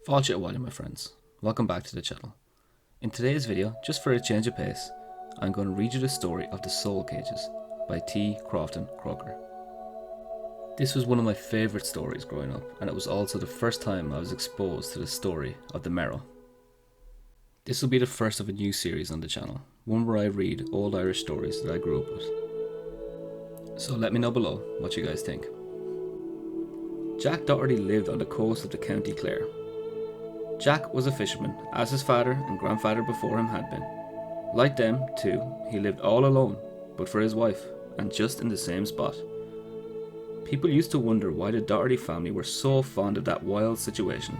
Folklore Wally, my friends. Welcome back to the channel. In today's video, just for a change of pace, I'm going to read you the story of The Soul Cages by T. Crofton Croker. This was one of my favourite stories growing up, and it was also the first time I was exposed to the story of the Merrow. This will be the first of a new series on the channel, one where I read old Irish stories that I grew up with. So let me know below what you guys think. Jack Doherty lived on the coast of the County Clare. Jack was a fisherman, as his father and grandfather before him had been. Like them, too, he lived all alone, but for his wife, and just in the same spot. People used to wonder why the Doherty family were so fond of that wild situation.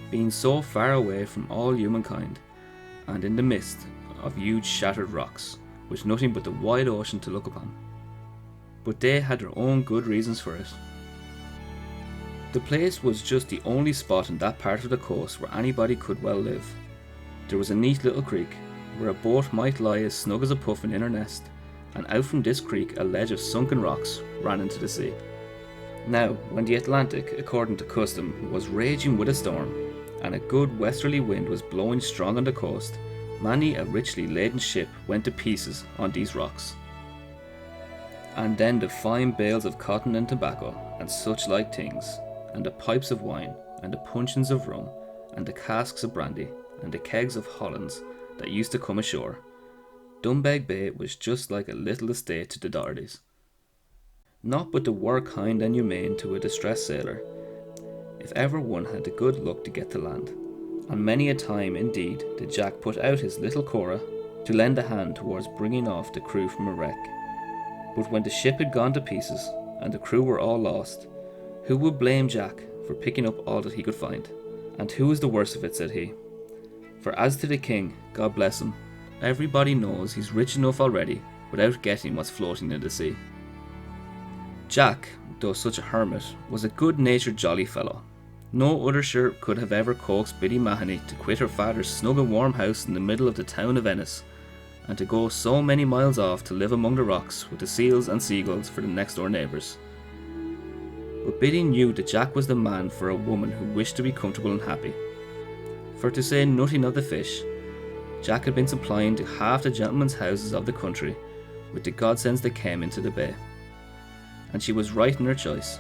Being so far away from all humankind, and in the midst of huge shattered rocks, with nothing but the wide ocean to look upon. But they had their own good reasons for it. The place was just the only spot in that part of the coast where anybody could well live. There was a neat little creek, where a boat might lie as snug as a puffin in her nest, and out from this creek a ledge of sunken rocks ran into the sea. Now, when the Atlantic, according to custom, was raging with a storm, and a good westerly wind was blowing strong on the coast, many a richly laden ship went to pieces on these rocks. And then the fine bales of cotton and tobacco, and such like things, and the pipes of wine, and the puncheons of rum, and the casks of brandy, and the kegs of Hollands that used to come ashore. Dumbeg Bay was just like a little estate to the Dohertys. Not but they were kind and humane to a distressed sailor, if ever one had the good luck to get to land. And many a time indeed did Jack put out his little Cora to lend a hand towards bringing off the crew from a wreck. But when the ship had gone to pieces, and the crew were all lost, who would blame Jack for picking up all that he could find? And who is the worst of it, said he. For as to the king, God bless him, everybody knows he's rich enough already without getting what's floating in the sea. Jack, though such a hermit, was a good-natured jolly fellow. No other sure could have ever coaxed Biddy Mahoney to quit her father's snug and warm house in the middle of the town of Ennis, and to go so many miles off to live among the rocks with the seals and seagulls for the next door neighbours. But Biddy knew that Jack was the man for a woman who wished to be comfortable and happy. For to say nothing of the fish, Jack had been supplying to half the gentlemen's houses of the country with the godsends that came into the bay. And she was right in her choice,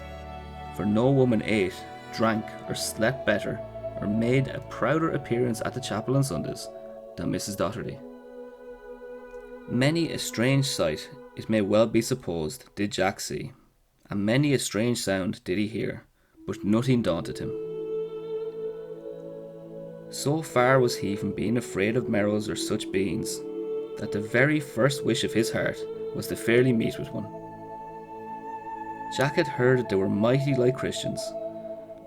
for no woman ate, drank, or slept better, or made a prouder appearance at the chapel on Sundays than Mrs. Doherty. Many a strange sight, it may well be supposed, did Jack see, and many a strange sound did he hear, but nothing daunted him. So far was he from being afraid of Merrows or such beings, that the very first wish of his heart was to fairly meet with one. Jack had heard that they were mighty like Christians,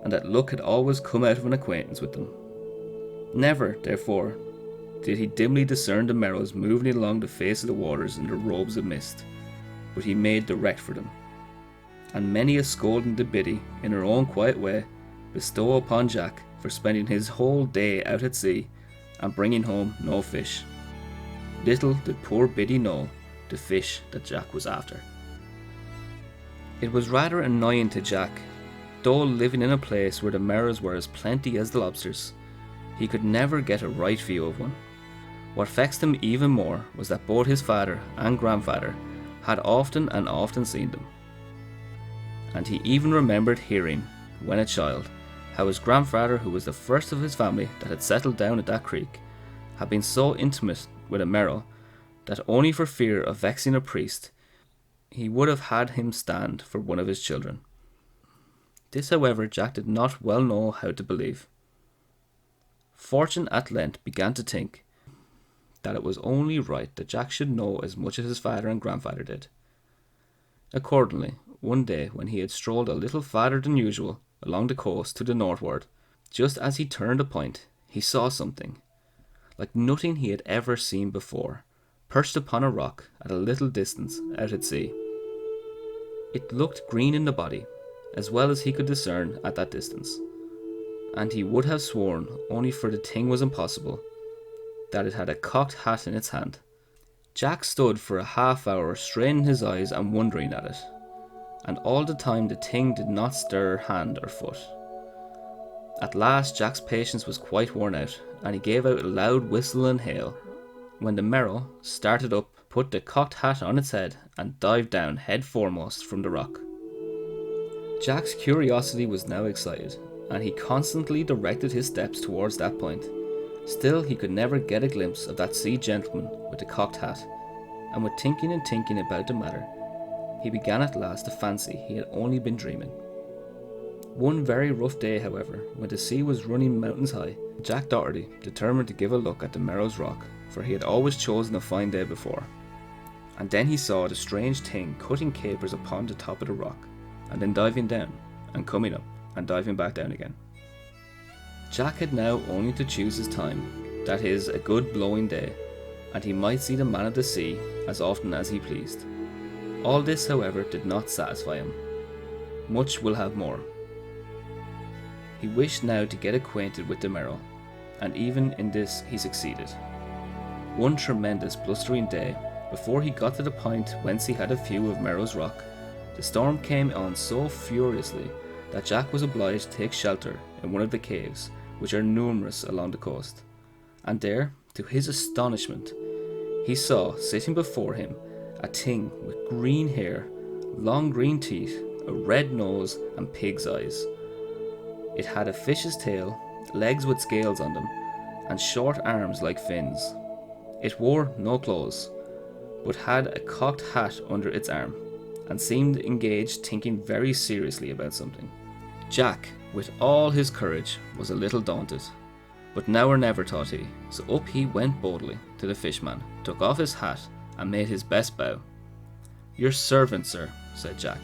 and that luck had always come out of an acquaintance with them. Never, therefore, did he dimly discern the Merrows moving along the face of the waters in their robes of mist, but he made direct for them. And many a scolding did Biddy, in her own quiet way, bestow upon Jack for spending his whole day out at sea and bringing home no fish. Little did poor Biddy know the fish that Jack was after. It was rather annoying to Jack, though living in a place where the Merrows were as plenty as the lobsters, he could never get a right view of one. What vexed him even more was that both his father and grandfather had often and often seen them. And he even remembered hearing, when a child, how his grandfather, who was the first of his family that had settled down at that creek, had been so intimate with a Merrow that only for fear of vexing a priest, he would have had him stand for one of his children. This, however, Jack did not well know how to believe. Fortune at length began to think that it was only right that Jack should know as much as his father and grandfather did. Accordingly, one day when he had strolled a little farther than usual along the coast to the northward, just as he turned a point, he saw something, like nothing he had ever seen before, perched upon a rock at a little distance out at sea. It looked green in the body, as well as he could discern at that distance, and he would have sworn, only for the thing was impossible, that it had a cocked hat in its hand. Jack stood for a half hour straining his eyes and wondering at it, and all the time the thing did not stir hand or foot. At last Jack's patience was quite worn out, and he gave out a loud whistle and hail, when the Merrow started up, put the cocked hat on its head, and dived down head foremost from the rock. Jack's curiosity was now excited, and he constantly directed his steps towards that point. Still, he could never get a glimpse of that sea gentleman with the cocked hat, and with thinking and thinking about the matter, he began at last to fancy he had only been dreaming. One very rough day, however, when the sea was running mountains high, Jack Doherty determined to give a look at the Merrow's rock, for he had always chosen a fine day before. And then he saw the strange thing cutting capers upon the top of the rock, and then diving down, and coming up, and diving back down again. Jack had now only to choose his time, that is, a good blowing day, and he might see the man of the sea as often as he pleased. All this, however, did not satisfy him. Much will have more. He wished now to get acquainted with the Merrow, and even in this he succeeded. One tremendous blustering day, before he got to the point whence he had a view of Merrow's rock, the storm came on so furiously that Jack was obliged to take shelter in one of the caves, which are numerous along the coast. And there, to his astonishment, he saw sitting before him a thing with green hair, long green teeth, a red nose, and pig's eyes. It had a fish's tail, legs with scales on them, and short arms like fins. It wore no clothes, but had a cocked hat under its arm, and seemed engaged thinking very seriously about something. Jack, with all his courage, was a little daunted, but now or never, thought he, so up he went boldly to the fishman, took off his hat, and made his best bow. "Your servant, sir," said Jack.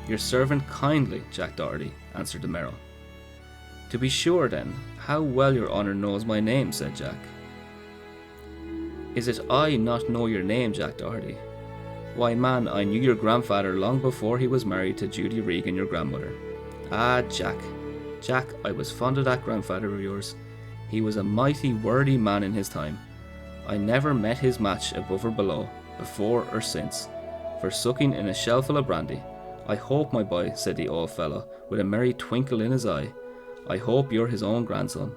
"Your servant kindly, Jack Doherty," answered the Merrow. "To be sure then, how well your honour knows my name," said Jack. "Is it I not know your name, Jack Doherty? Why, man, I knew your grandfather long before he was married to Judy Regan, your grandmother. Ah, Jack, I was fond of that grandfather of yours. He was a mighty worthy man in his time. I never met his match above or below, before or since, for sucking in a shellful of brandy. I hope, my boy," said the old fellow, with a merry twinkle in his eye, "I hope you're his own grandson."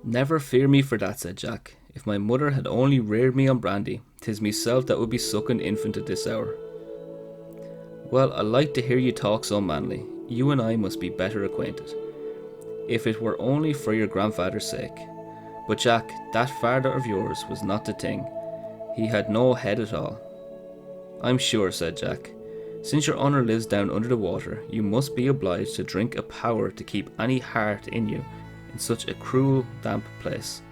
"Never fear me for that," said Jack. "If my mother had only reared me on brandy, 'tis meself that would be sucking infant at this hour." "Well, I like to hear you talk so manly. You and I must be better acquainted, if it were only for your grandfather's sake. But Jack, that father of yours was not the thing. He had no head at all." "I'm sure," said Jack, "since your honour lives down under the water, you must be obliged to drink a power to keep any heart in you in such a cruel, damp place.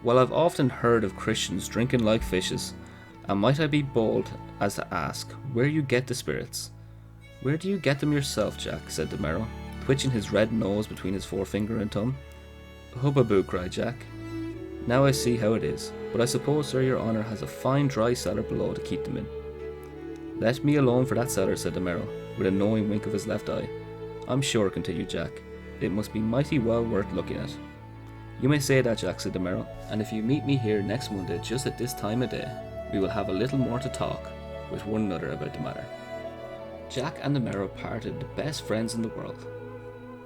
Well, I've often heard of Christians drinking like fishes, and might I be bold as to ask where you get the spirits?" "Where do you get them yourself, Jack?" said the Merrow, twitching his red nose between his forefinger and thumb. "Hubbaboo," cried Jack. "Now I see how it is, but I suppose, sir, your honour has a fine dry cellar below to keep them in." "Let me alone for that cellar," said the Merrow, with a knowing wink of his left eye. "I'm sure," continued Jack, "it must be mighty well worth looking at." "You may say that, Jack," said the Merrow, "and if you meet me here next Monday just at this time of day, we will have a little more to talk with one another about the matter." Jack and the Merrow parted the best friends in the world.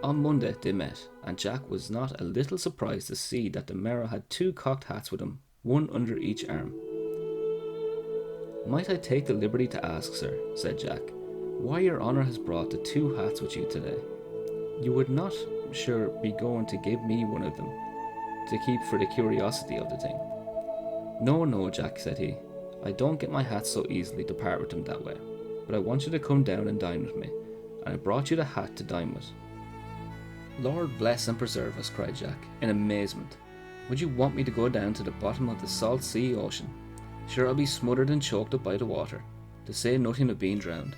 On Monday they met, and Jack was not a little surprised to see that the Merrow had two cocked hats with him, one under each arm. "Might I take the liberty to ask, sir," said Jack, "why your honour has brought the two hats with you today? You would not, sure, be going to give me one of them, to keep for the curiosity of the thing?" "No, no, Jack," said he, "I don't get my hats so easily to part with them that way, but I want you to come down and dine with me, and I brought you the hat to dine with." "Lord bless and preserve us," cried Jack, in amazement. "Would you want me to go down to the bottom of the salt sea ocean? Sure, I'll be smothered and choked up by the water, to say nothing of being drowned.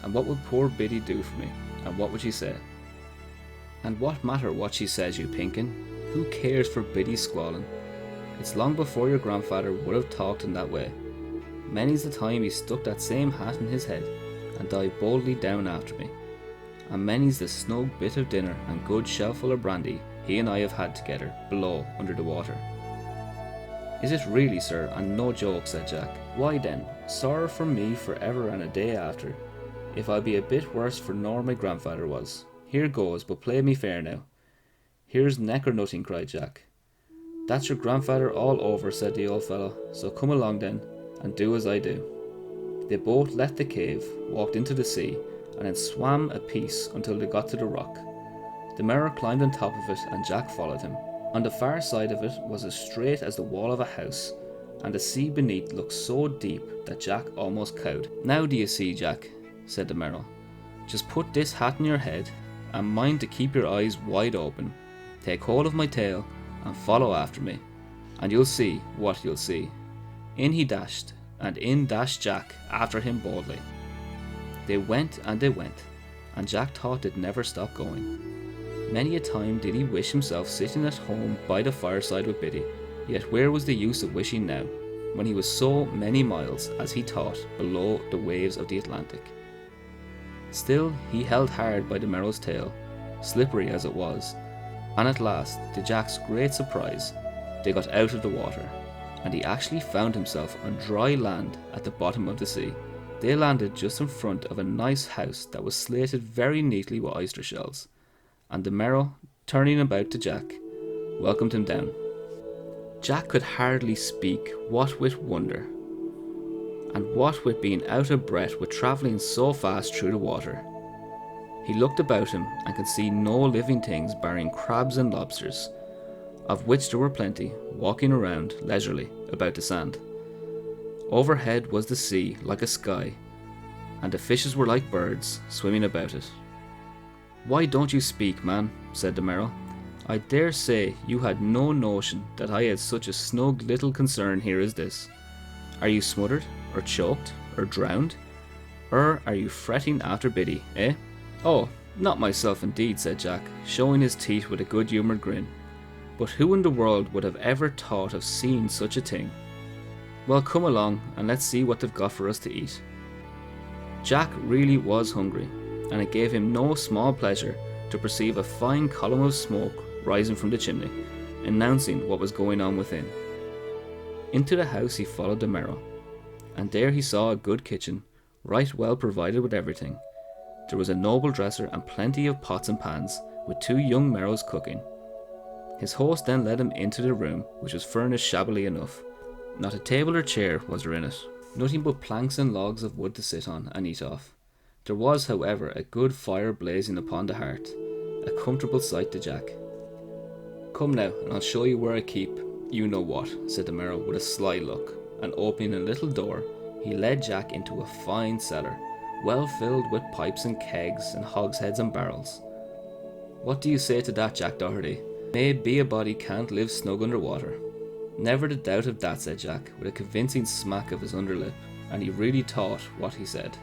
And what would poor Biddy do for me, and what would she say?" "And what matter what she says, you pinkin? Who cares for Biddy's squalling? It's long before your grandfather would have talked in that way. Many's the time he stuck that same hat in his head, and dived boldly down after me. And many's the snug bit of dinner and good shellful of brandy he and I have had together, below, under the water." "Is it really, sir, and no joke?" said Jack. "Why then, sorrow for me for ever and a day after, if I be a bit worse for nor my grandfather was. Here goes, but play me fair now. "Here's neck or nothing," cried Jack. "That's your grandfather all over," said the old fellow, "so come along then, and do as I do." They both left the cave, walked into the sea, and then swam a piece until they got to the rock. The Merrow climbed on top of it, and Jack followed him. On the far side of it was as straight as the wall of a house, and the sea beneath looked so deep that Jack almost cowed. "Now do you see, Jack," said the Merrow. "Just put this hat on your head, and mind to keep your eyes wide open. Take hold of my tail, and follow after me, and you'll see what you'll see." In he dashed, and in dashed Jack after him boldly. They went, and Jack thought they'd never stop going. Many a time did he wish himself sitting at home by the fireside with Biddy, yet where was the use of wishing now, when he was so many miles, as he thought, below the waves of the Atlantic? Still he held hard by the Merrow's tail, slippery as it was, and at last, to Jack's great surprise, they got out of the water, and he actually found himself on dry land at the bottom of the sea. They landed just in front of a nice house that was slated very neatly with oyster shells, and the Merrow, turning about to Jack, welcomed him down. Jack could hardly speak, what with wonder, and what with being out of breath with travelling so fast through the water. He looked about him and could see no living things barring crabs and lobsters, of which there were plenty, walking around leisurely about the sand. Overhead was the sea like a sky, and the fishes were like birds swimming about it. "Why don't you speak, man?" said the Merrow. "I dare say you had no notion that I had such a snug little concern here as this. Are you smothered, or choked, or drowned? Or are you fretting after Biddy, eh?" "Oh, not myself indeed," said Jack, showing his teeth with a good-humoured grin. "But who in the world would have ever thought of seeing such a thing? Well, come along, and let's see what they've got for us to eat." Jack really was hungry, and it gave him no small pleasure to perceive a fine column of smoke rising from the chimney, announcing what was going on within. Into the house he followed the Merrow, and there he saw a good kitchen, right well provided with everything. There was a noble dresser and plenty of pots and pans, with two young Merrows cooking. His host then led him into the room, which was furnished shabbily enough. Not a table or chair was there in it, nothing but planks and logs of wood to sit on and eat off. There was, however, a good fire blazing upon the hearth, a comfortable sight to Jack. "Come now, and I'll show you where I keep you know what," said the Merrow with a sly look, and opening a little door, he led Jack into a fine cellar, well filled with pipes and kegs and hogsheads and barrels. "What do you say to that, Jack Doherty? May be a body can't live snug under water." "Never a doubt of that," said Jack, with a convincing smack of his underlip, and he really thought what he said.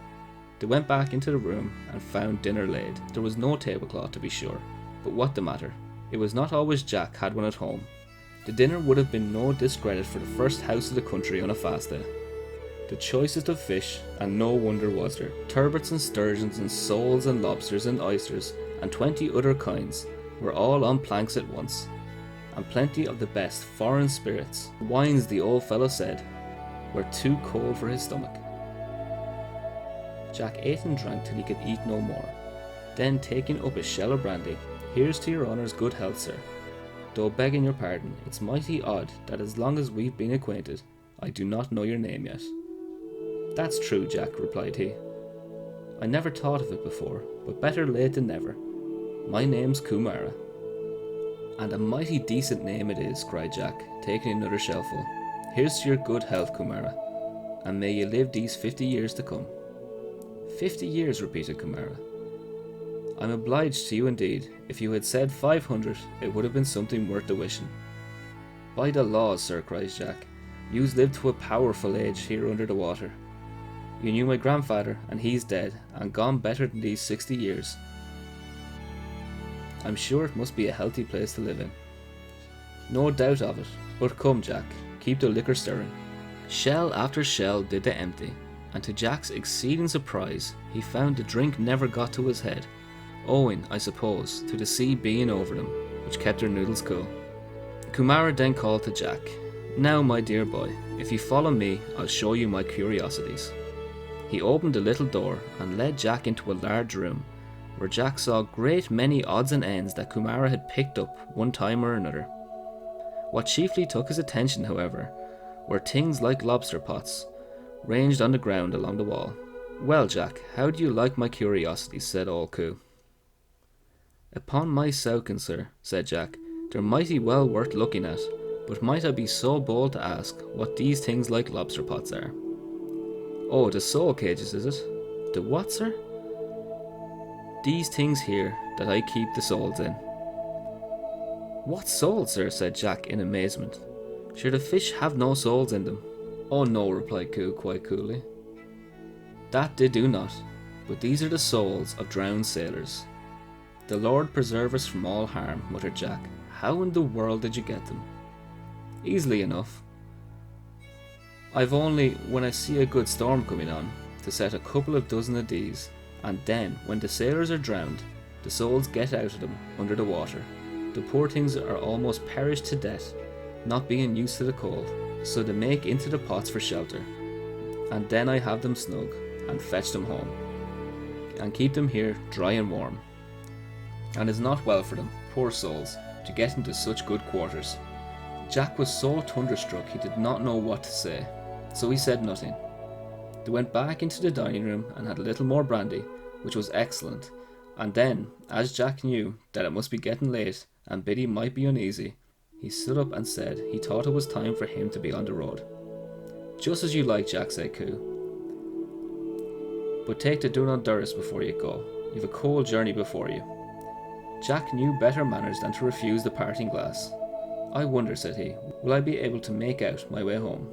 They went back into the room and found dinner laid. There was no tablecloth, to be sure, but what the matter? It was not always Jack had one at home. The dinner would have been no discredit for the first house of the country on a fast day. The choicest of fish, and no wonder was there. Turbots and sturgeons and soles and lobsters and oysters and 20 other kinds were all on planks at once, and plenty of the best foreign spirits. Wines, the old fellow said, were too cold for his stomach. Jack ate and drank till he could eat no more. Then, taking up a shell of brandy, "Here's to your honour's good health, sir. Though begging your pardon, it's mighty odd that as long as we've been acquainted, I do not know your name yet." "That's true, Jack," replied he. "I never thought of it before, but better late than never. My name's Kumara." "And a mighty decent name it is," cried Jack, taking another shellful. "Here's to your good health, Kumara, and may you live these 50 years to come." 50 years, repeated Kumara. "I'm obliged to you indeed. If you had said 500, it would have been something worth the wishing." "By the laws, sir," cries Jack, "you've lived to a powerful age here under the water. You knew my grandfather, and he's dead, and gone better than these 60 years. I'm sure it must be a healthy place to live in." "No doubt of it. But come, Jack, keep the liquor stirring." Shell after shell did they empty, and to Jack's exceeding surprise, he found the drink never got to his head, owing, I suppose, to the sea being over them, which kept their noodles cool. Kumara then called to Jack, "Now, my dear boy, if you follow me, I'll show you my curiosities." He opened the little door and led Jack into a large room, where Jack saw a great many odds and ends that Kumara had picked up one time or another. What chiefly took his attention, however, were things like lobster pots, ranged on the ground along the wall. "Well, Jack, how do you like my curiosity?" said old Coo. "Upon my sowkin, sir," said Jack, "they're mighty well worth looking at, but might I be so bold to ask what these things like lobster pots are?" "Oh, the soul cages, is it? The what, sir?" "These things here that I keep the souls in." "What souls, sir?" said Jack in amazement. "Sure, the fish have no souls in them." "Oh no," replied Coo quite coolly. "That they do not, but these are the souls of drowned sailors." "The Lord preserve us from all harm," muttered Jack. "How in the world did you get them?" "Easily enough. I've only, when I see a good storm coming on, to set a couple of dozen of these, and then, when the sailors are drowned, the souls get out of them under the water. The poor things are almost perished to death, not being used to the cold, so they make into the pots for shelter, and then I have them snug, and fetch them home, and keep them here dry and warm. And it's not well for them, poor souls, to get into such good quarters." Jack was so thunderstruck he did not know what to say, so he said nothing. They went back into the dining room and had a little more brandy, which was excellent, and then, as Jack knew that it must be getting late and Biddy might be uneasy, he stood up and said he thought it was time for him to be on the road. "Just as you like, Jack," said Coo, "but take the do not durst before you go. You've a cold journey before you." Jack knew better manners than to refuse the parting glass. "I wonder," said he, "will I be able to make out my way home?"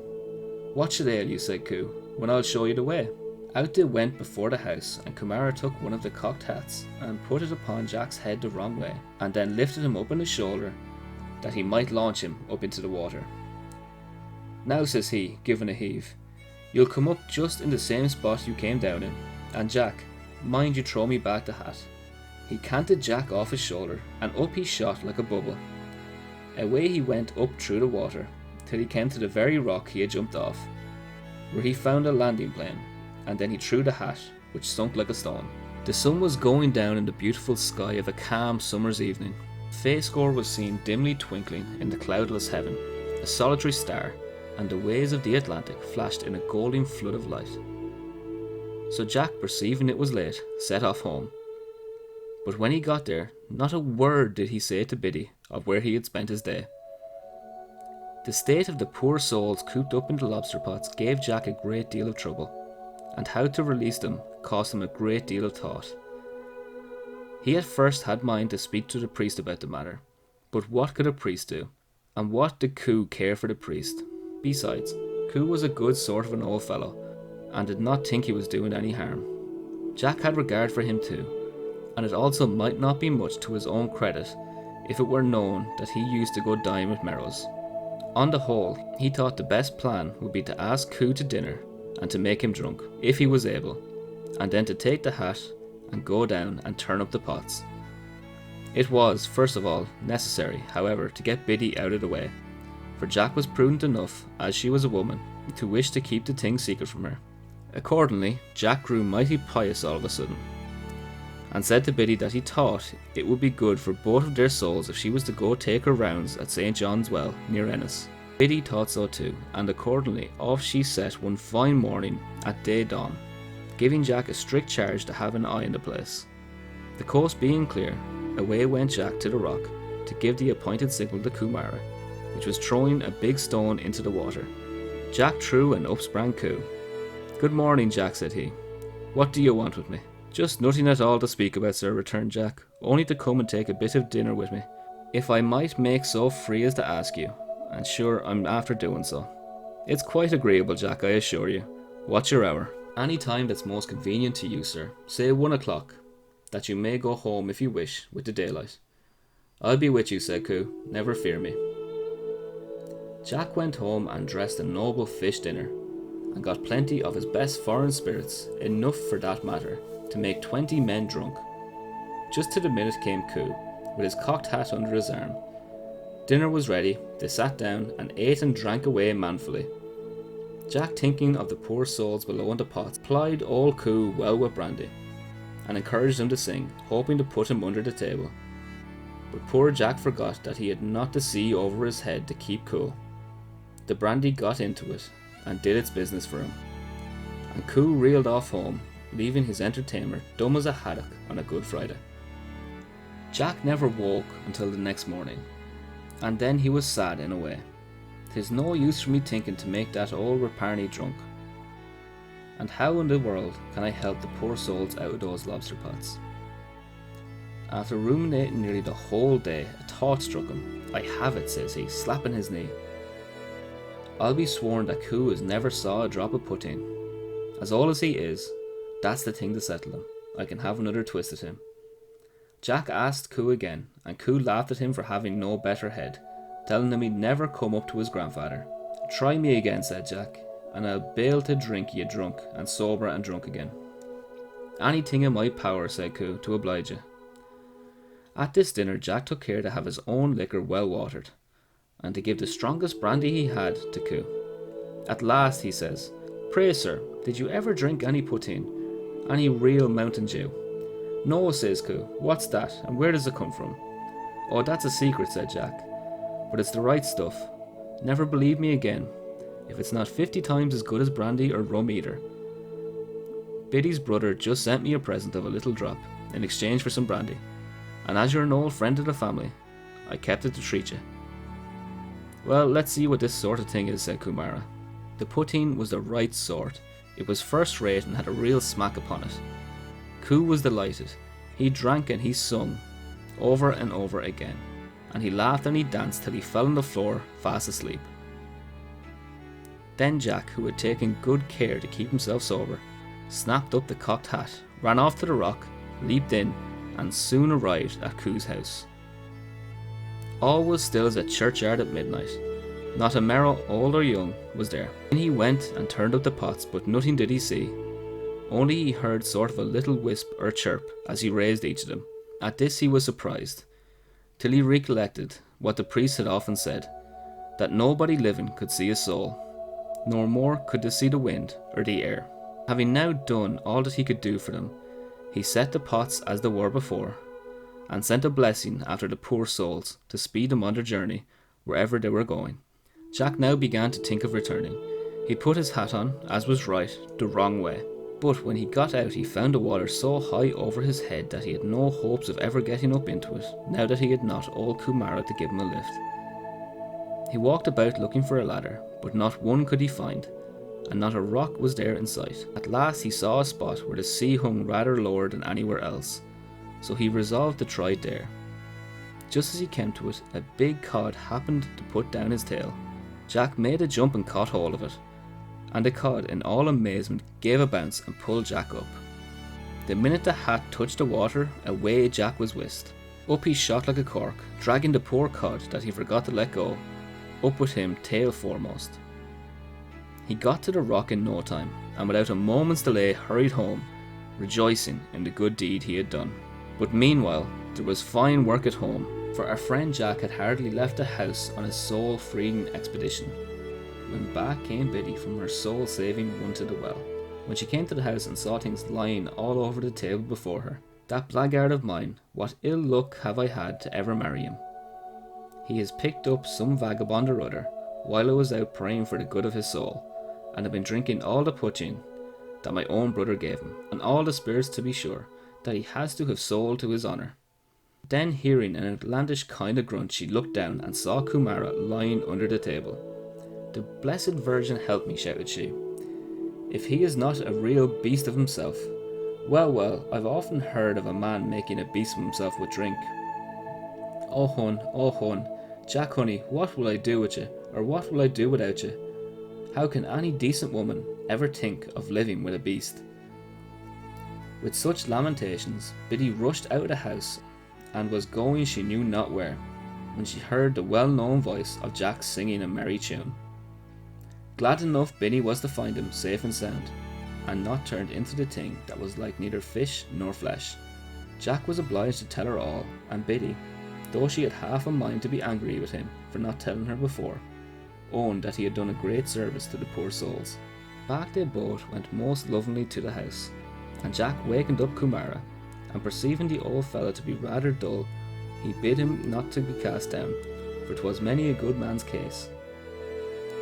"What should ail you?" said Coo, "when I'll show you the way." Out they went before the house, and Kumara took one of the cocked hats and put it upon Jack's head the wrong way, and then lifted him up on his shoulder that he might launch him up into the water. "Now," says he, giving a heave, "you'll come up just in the same spot you came down in, and Jack, mind you throw me back the hat." He canted Jack off his shoulder, and up he shot like a bubble. Away he went up through the water, till he came to the very rock he had jumped off, where he found a landing plane, and then he threw the hat, which sunk like a stone. The sun was going down in the beautiful sky of a calm summer's evening. Fayscore was seen dimly twinkling in the cloudless heaven, a solitary star, and the waves of the Atlantic flashed in a golden flood of light. So Jack, perceiving it was late, set off home. But when he got there, not a word did he say to Biddy of where he had spent his day. The state of the poor souls cooped up in the lobster pots gave Jack a great deal of trouble, and how to release them cost him a great deal of thought. He at first had mind to speak to the priest about the matter, but what could a priest do? And what did Coo care for the priest? Besides, Coo was a good sort of an old fellow, and did not think he was doing any harm. Jack had regard for him too, and it also might not be much to his own credit if it were known that he used to go dine with Merrows. On the whole, he thought the best plan would be to ask Coo to dinner and to make him drunk, if he was able, and then to take the hat and go down and turn up the pots. It was, first of all, necessary, however, to get Biddy out of the way, for Jack was prudent enough, as she was a woman, to wish to keep the thing secret from her. Accordingly, Jack grew mighty pious all of a sudden, and said to Biddy that he thought it would be good for both of their souls if she was to go take her rounds at St. John's Well near Ennis. Biddy thought so too, and accordingly off she set one fine morning at day dawn, giving Jack a strict charge to have an eye on the place. The coast being clear, away went Jack to the rock to give the appointed signal to Kumara, which was throwing a big stone into the water. Jack threw and up sprang Coo. "Good morning, Jack," said he. "What do you want with me?" "Just nothing at all to speak about, sir," returned Jack, "only to come and take a bit of dinner with me, if I might make so free as to ask you, and sure I'm after doing so." "It's quite agreeable, Jack, I assure you. What's your hour?" "Any time that's most convenient to you, sir. Say 1 o'clock, that you may go home if you wish, with the daylight." "I'll be with you," said Coo, "never fear me." Jack went home and dressed a noble fish dinner, and got plenty of his best foreign spirits, enough for that matter to make 20 men drunk. Just to the minute came Coo, with his cocked hat under his arm. Dinner was ready, they sat down and ate and drank away manfully. Jack, thinking of the poor souls below in the pots, plied old Coo well with brandy. and encouraged him to sing, hoping to put him under the table. But poor Jack forgot that he had not the sea over his head to keep cool. The brandy got into it and did its business for him, and Coo reeled off home, leaving his entertainer dumb as a haddock on a Good Friday. Jack never woke until the next morning, and then he was sad in a way. "'Tis no use for me thinking to make that old Raparney drunk. And how in the world can I help the poor souls out of those lobster pots?" After ruminating nearly the whole day, a thought struck him. "I have it," says he, slapping his knee. "I'll be sworn that Coo has never saw a drop of poutine. As old as he is, that's the thing to settle him. I can have another twist at him." Jack asked Coo again, and Coo laughed at him for having no better head, telling him he'd never come up to his grandfather. "Try me again," said Jack, "and I'll bail to drink you drunk and sober and drunk again." "Anything in my power," said Coo, "to oblige you." At this dinner Jack took care to have his own liquor well watered, and to give the strongest brandy he had to Coo. At last he says, "Pray sir, did you ever drink any poutine? Any real Mountain Dew?" "No," says Coo. "What's that, and where does it come from?" "Oh, that's a secret," said Jack, "but it's the right stuff. Never believe me again, if it's not 50 times as good as brandy or rum either. Biddy's brother just sent me a present of a little drop, in exchange for some brandy, and as you're an old friend of the family, I kept it to treat you." "Well, let's see what this sort of thing is," said Kumara. The poutine was the right sort. It was first rate and had a real smack upon it. Coo was delighted. He drank and he sung, over and over again, and he laughed and he danced till he fell on the floor fast asleep. Then Jack, who had taken good care to keep himself sober, snapped up the cocked hat, ran off to the rock, leaped in, and soon arrived at Coo's house. All was still as a churchyard at midnight. Not a Merrow, old or young, was there. In he went and turned up the pots, but nothing did he see. Only he heard sort of a little wisp or chirp as he raised each of them. At this he was surprised, till he recollected what the priest had often said, that nobody living could see a soul, nor more could they see the wind or the air. Having now done all that he could do for them, he set the pots as they were before, and sent a blessing after the poor souls to speed them on their journey wherever they were going. Jack now began to think of returning. He put his hat on, as was right, the wrong way, but when he got out he found the water so high over his head that he had no hopes of ever getting up into it, now that he had not old Kumara to give him a lift. He walked about looking for a ladder, but not one could he find, and not a rock was there in sight. At last he saw a spot where the sea hung rather lower than anywhere else, so he resolved to try it there. Just as he came to it, a big cod happened to put down his tail. Jack made a jump and caught hold of it, and the cod, in all amazement, gave a bounce and pulled Jack up. The minute the hat touched the water, away Jack was whisked. Up he shot like a cork, dragging the poor cod that he forgot to let go, up with him tail foremost. He got to the rock in no time, and without a moment's delay hurried home, rejoicing in the good deed he had done. But meanwhile, there was fine work at home, for our friend Jack had hardly left the house on his soul-freeing expedition, when back came Biddy from her soul-saving run to the well. When she came to the house and saw things lying all over the table before her, "That blackguard of mine, what ill luck have I had to ever marry him? He has picked up some vagabond or other, while I was out praying for the good of his soul, and have been drinking all the poutine that my own brother gave him, and all the spirits to be sure, that he has to have sold to his honour." Then, hearing an outlandish kind of grunt, she looked down and saw Kumara lying under the table. "The blessed Virgin help me," shouted she, "if he is not a real beast of himself. Well, well, I've often heard of a man making a beast of himself with drink. Oh hun, Jack honey, what will I do with you, or what will I do without you? How can any decent woman ever think of living with a beast?" With such lamentations, Biddy rushed out of the house, and was going she knew not where, when she heard the well-known voice of Jack singing a merry tune. Glad enough Biddy was to find him safe and sound, and not turned into the thing that was like neither fish nor flesh. Jack was obliged to tell her all, and Biddy, though she had half a mind to be angry with him for not telling her before, owned that he had done a great service to the poor souls. Back they both went most lovingly to the house, and Jack wakened up Kumara, and perceiving the old fellow to be rather dull, he bid him not to be cast down, for 'twas many a good man's case.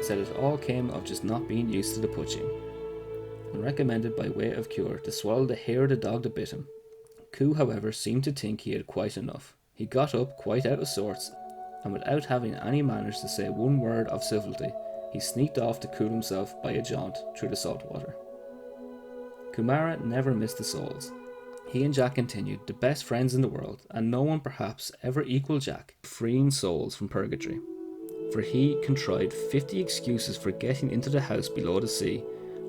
Said it all came of just not being used to the poaching, and recommended by way of cure to swallow the hair of the dog that bit him. Coo, however, seemed to think he had quite enough. He got up quite out of sorts, and without having any manners to say one word of civility, he sneaked off to cool himself by a jaunt through the salt water. Kumara never missed the souls. He and Jack continued the best friends in the world, and no one perhaps ever equaled Jack, freeing souls from purgatory. For he contrived 50 excuses for getting into the house below the sea,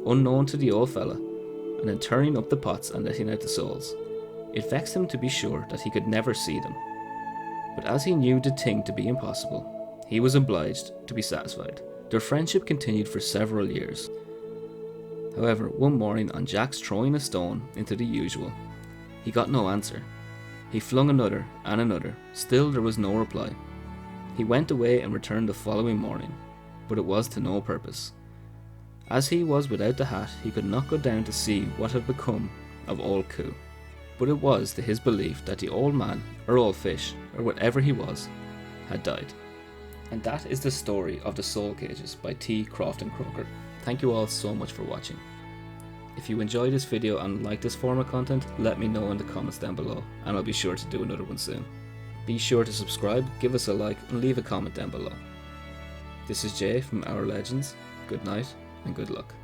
unknown to the old fella, and then turning up the pots and letting out the souls. It vexed him to be sure that he could never see them, but as he knew the thing to be impossible, he was obliged to be satisfied. Their friendship continued for several years. However, one morning on Jack's throwing a stone into the usual, he got no answer. He flung another and another, still there was no reply. He went away and returned the following morning, but it was to no purpose. As he was without the hat, he could not go down to see what had become of old Coo, but it was to his belief that the old man, or old fish, or whatever he was, had died. And that is the story of the Soul Cages by T. Crofton Croker. Thank you all so much for watching. If you enjoyed this video and like this form of content, let me know in the comments down below, and I'll be sure to do another one soon. Be sure to subscribe, give us a like, and leave a comment down below. This is Jay from Our Legends. Good night and good luck.